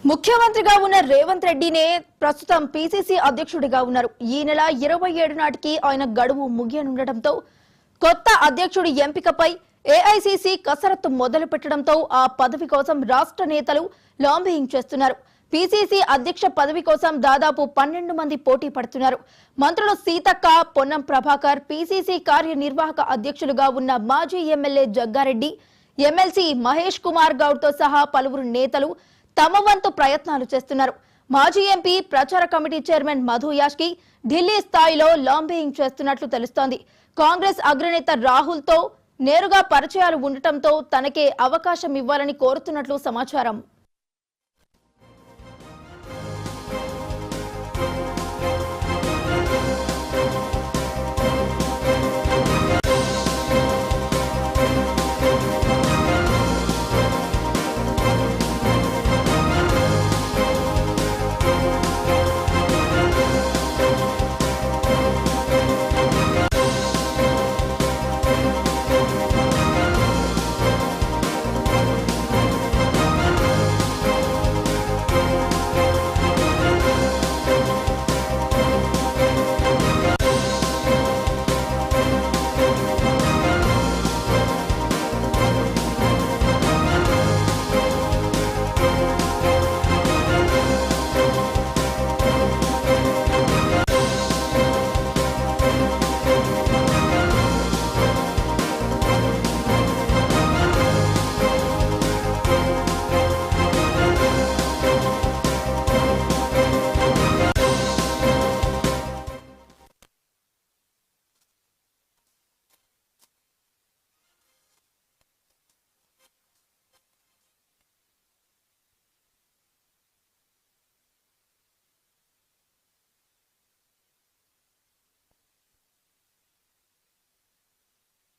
ముఖ్యమంత్రిగా ఉన్న రేవంత్ రెడ్డినే ప్రస్తుతం పీసీసీ అధ్యక్షుడిగా ఉన్నారు. ఈ నెల 27 నాటికి ఆయన గడువు ముగియనుండటంతో కొత్త అధ్యక్షుడి ఎంపికపై ఏఐసీసీ కసరత్తు మొదలు పెట్టడంతో ఆ పదవి కోసం రాష్ట్ర నేతలు లాంబింగ్ చేస్తున్నారు. పీసీసీ అధ్యక్ష పదవి కోసం దాదాపు 12 మంది పోటీ పడుతున్నారు. మంత్రులు సీతక్క, పొన్నం ప్రభాకర్, పీసీసీ కార్యనిర్వాహక అధ్యక్షులుగా ఉన్న మాజీ ఎమ్మెల్యే జగ్గారెడ్డి, ఎమ్మెల్సీ మహేష్ కుమార్ గౌడ్ తో సహా పలువురు నేతలు తమ వంతు ప్రయత్నాలు చేస్తున్నారు. మాజీ ఎంపీ ప్రచార కమిటీ చైర్మన్ మధు యాష్కి ఢిల్లీ స్థాయిలో లాంబింగ్ చేస్తున్నట్లు తెలుస్తోంది. కాంగ్రెస్ అగ్రనేత రాహుల్ తో నేరుగా పరిచయాలు ఉండటంతో తనకే అవకాశం ఇవ్వాలని కోరుతున్నట్లు సమాచారం.